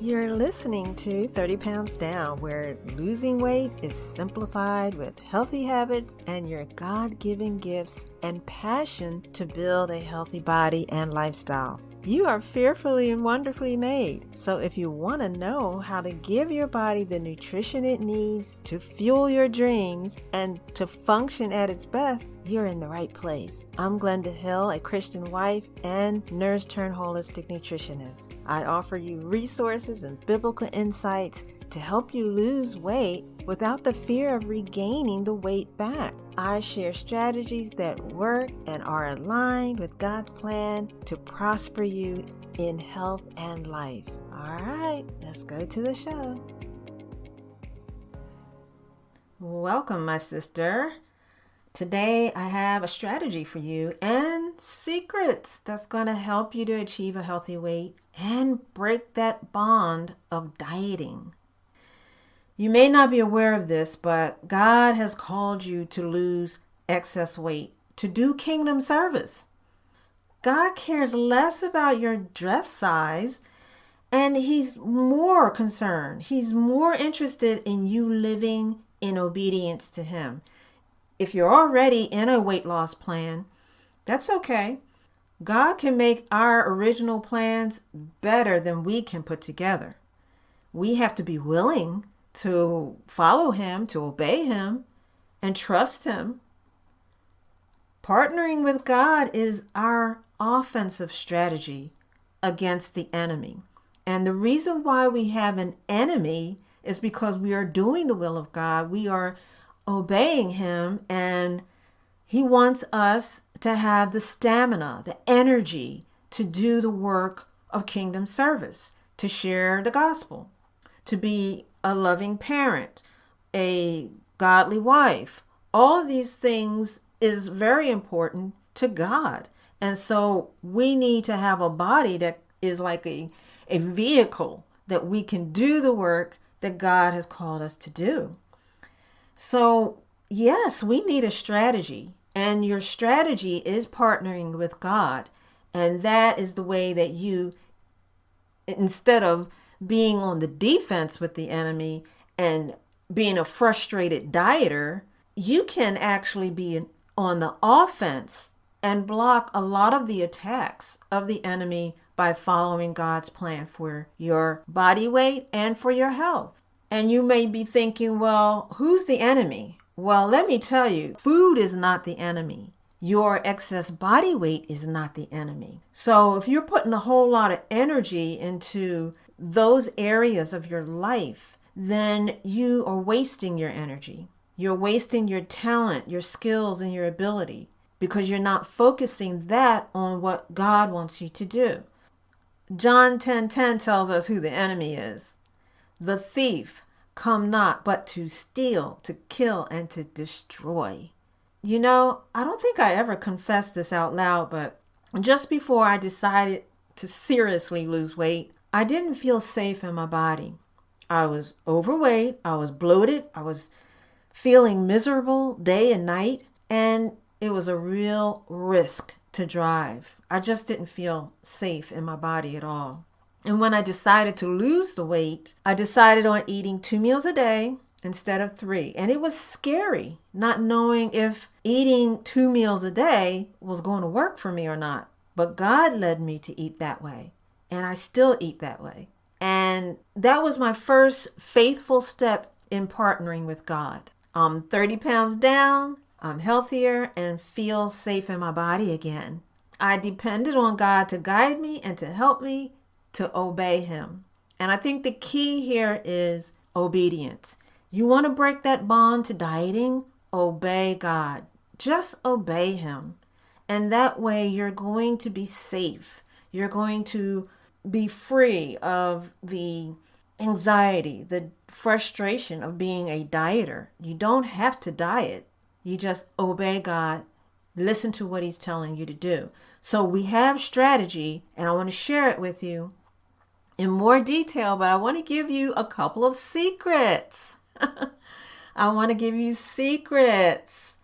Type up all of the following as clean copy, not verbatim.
You're listening to 30 Pounds Down, where losing weight is simplified with healthy habits and your God-given gifts and passion to build a healthy body and lifestyle. You are fearfully and wonderfully made. So if you want to know how to give your body the nutrition it needs to fuel your dreams and to function at its best, you're in the right place. I'm Glenda Hill, a Christian wife and nurse turned holistic nutritionist. I offer you resources and biblical insights to help you lose weight without the fear of regaining the weight back. I share strategies that work and are aligned with God's plan to prosper you in health and life. All right, let's go to the show. Welcome, my sister. Today I have a strategy for you and secrets that's going to help you to achieve a healthy weight and break that bond of dieting. You may not be aware of this, but God has called you to lose excess weight, to do kingdom service. God cares less about your dress size, and He's more concerned. He's more interested in you living in obedience to Him. If you're already in a weight loss plan, that's okay. God can make our original plans better than we can put together. We have to be willing to follow Him, to obey Him, and trust Him. Partnering with God is our offensive strategy against the enemy. And the reason why we have an enemy is because we are doing the will of God. We are obeying Him, and He wants us to have the stamina, the energy to do the work of kingdom service, to share the gospel, to be a loving parent, a godly wife. All of these things is very important to God. And so we need to have a body that is like a vehicle that we can do the work that God has called us to do. So yes, we need a strategy, and your strategy is partnering with God. And that is the way that you, instead of being on the defense with the enemy and being a frustrated dieter, you can actually be on the offense and block a lot of the attacks of the enemy by following God's plan for your body weight and for your health. And you may be thinking, well, who's the enemy? Well, let me tell you, food is not the enemy. Your excess body weight is not the enemy. So if you're putting a whole lot of energy into those areas of your life, then you are wasting your energy. You're wasting your talent, your skills, and your ability because you're not focusing that on what God wants you to do. John 10:10 tells us who the enemy is. The thief come not but to steal, to kill, and to destroy. You know, I don't think I ever confessed this out loud, but just before I decided to seriously lose weight, I didn't feel safe in my body. I was overweight, I was bloated, I was feeling miserable day and night, and it was a real risk to drive. I just didn't feel safe in my body at all. And when I decided to lose the weight, I decided on eating 2 meals a day instead of 3. And it was scary not knowing if eating 2 meals a day was going to work for me or not. But God led me to eat that way. And I still eat that way. And that was my first faithful step in partnering with God. I'm 30 pounds down, I'm healthier, and feel safe in my body again. I depended on God to guide me and to help me to obey Him. And I think the key here is obedience. You want to break that bond to dieting? Obey God. Just obey Him. And that way you're going to be safe. You're going to be free of the anxiety, the frustration of being a dieter. You don't have to diet. You just obey God. Listen to what He's telling you to do. So we have strategy, and I want to share it with you in more detail, but I want to give you a couple of secrets. I want to give you secrets.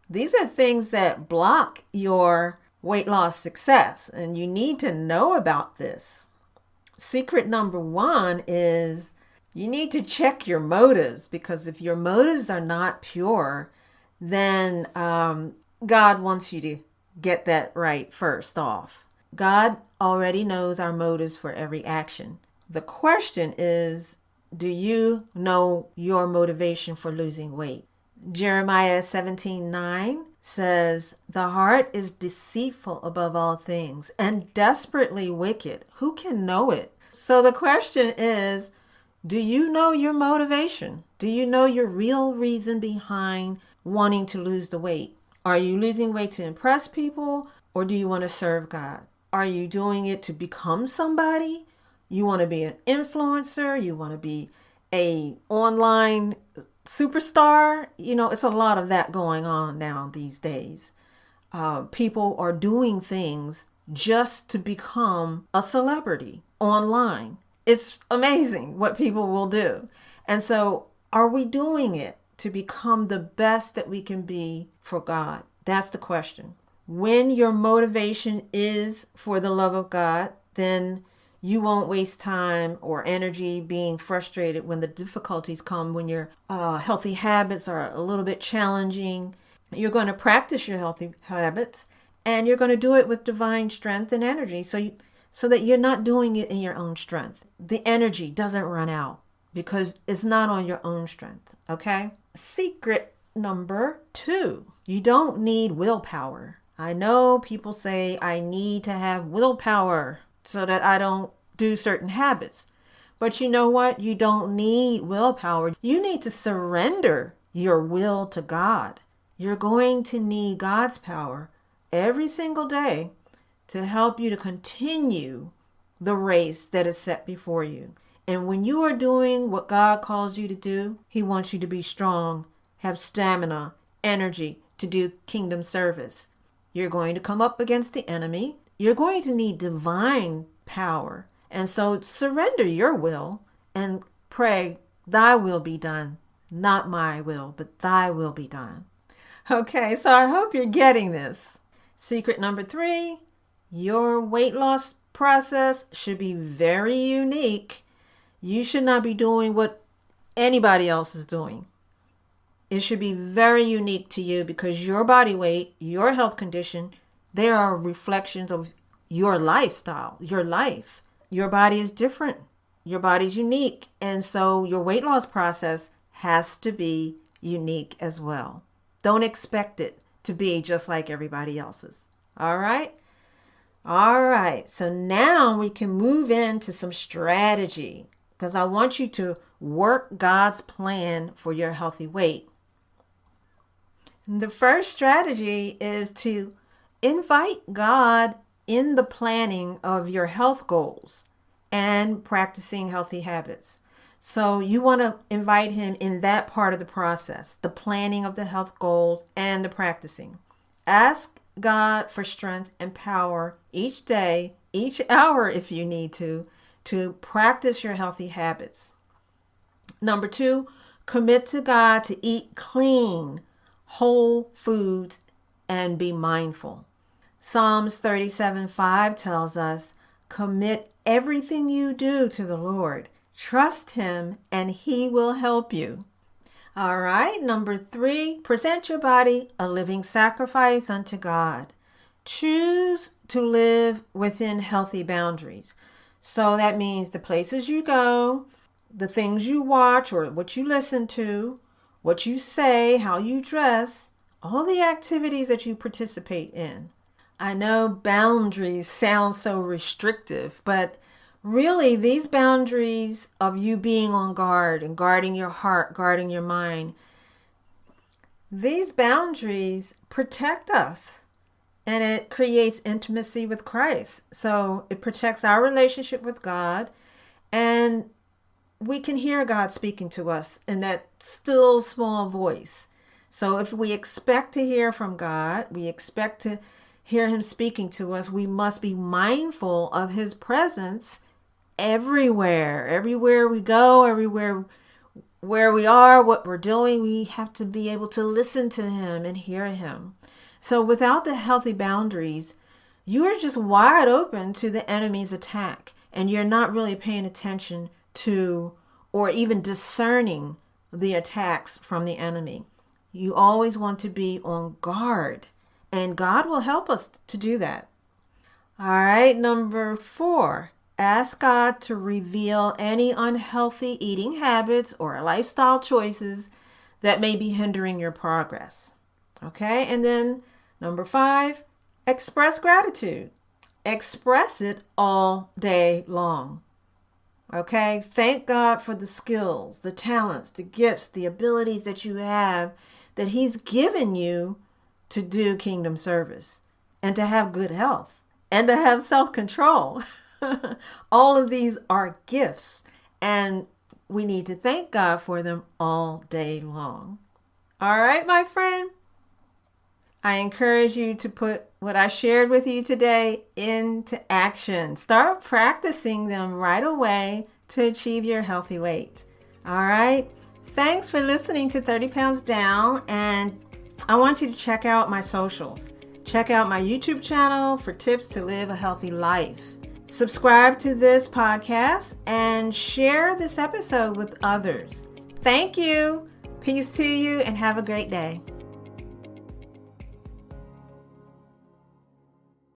These are things that block your weight loss success, and you need to know about this. Secret number one is you need to check your motives, because if your motives are not pure, then God wants you to get that right first off. God already knows our motives for every action. The question is, do you know your motivation for losing weight? Jeremiah 17:9 says, "The heart is deceitful above all things and desperately wicked. Who can know it?" So the question is, do you know your motivation? Do you know your real reason behind wanting to lose the weight? Are you losing weight to impress people, or do you want to serve God? Are you doing it to become somebody? You want to be an influencer? You want to be a online superstar? It's a lot of that going on now these days. People are doing things just to become a celebrity online. It's amazing what people will do. And so, are we doing it to become the best that we can be for God? That's the question. When your motivation is for the love of God, then you won't waste time or energy being frustrated when the difficulties come, when your healthy habits are a little bit challenging. You're going to practice your healthy habits, and you're going to do it with divine strength and energy, so that you're not doing it in your own strength. The energy doesn't run out because it's not on your own strength, okay? Secret number 2, you don't need willpower. I know people say I need to have willpower so that I don't do certain habits. But you know what? You don't need willpower. You need to surrender your will to God. You're going to need God's power every single day to help you to continue the race that is set before you. And when you are doing what God calls you to do, He wants you to be strong, have stamina, energy to do kingdom service. You're going to come up against the enemy. You're going to need divine power. And so surrender your will and pray, thy will be done, not my will, but thy will be done. Okay, so I hope you're getting this. Secret number 3, your weight loss process should be very unique. You should not be doing what anybody else is doing. It should be very unique to you, because your body weight, your health condition, they are reflections of your lifestyle, your life. Your body is different. Your body's unique. And so your weight loss process has to be unique as well. Don't expect it to be just like everybody else's. All right? All right. So now we can move into some strategy, because I want you to work God's plan for your healthy weight. The first strategy is to invite God in the planning of your health goals and practicing healthy habits. So you want to invite Him in that part of the process, the planning of the health goals and the practicing. Ask God for strength and power each day, each hour if you need to practice your healthy habits. Number 2, commit to God to eat clean, whole foods and be mindful. Psalms 37:5 tells us, commit everything you do to the Lord. Trust Him and He will help you. All right, number 3, present your body a living sacrifice unto God. Choose to live within healthy boundaries. So that means the places you go, the things you watch or what you listen to, what you say, how you dress, all the activities that you participate in. I know boundaries sound so restrictive, but really these boundaries of you being on guard and guarding your heart, guarding your mind, these boundaries protect us, and it creates intimacy with Christ. So it protects our relationship with God, and we can hear God speaking to us in that still small voice. So if we expect to hear from God, we expect to hear Him speaking to us, we must be mindful of His presence everywhere we go, everywhere where we are, what we're doing. We have to be able to listen to Him and hear Him. So without the healthy boundaries, you are just wide open to the enemy's attack. and you're not really paying attention to or even discerning the attacks from the enemy. You always want to be on guard, and God will help us to do that. All right, number 4, ask God to reveal any unhealthy eating habits or lifestyle choices that may be hindering your progress. Okay, and then number 5, express gratitude. Express it all day long. Okay, thank God for the skills, the talents, the gifts, the abilities that you have, that He's given you to do kingdom service and to have good health and to have self-control. All of these are gifts, and we need to thank God for them all day long. All right, my friend. I encourage you to put what I shared with you today into action. Start practicing them right away to achieve your healthy weight. All right. Thanks for listening to 30 Pounds Down. And I want you to check out my socials. Check out my YouTube channel for tips to live a healthy life. Subscribe to this podcast and share this episode with others. Thank you. Peace to you and have a great day.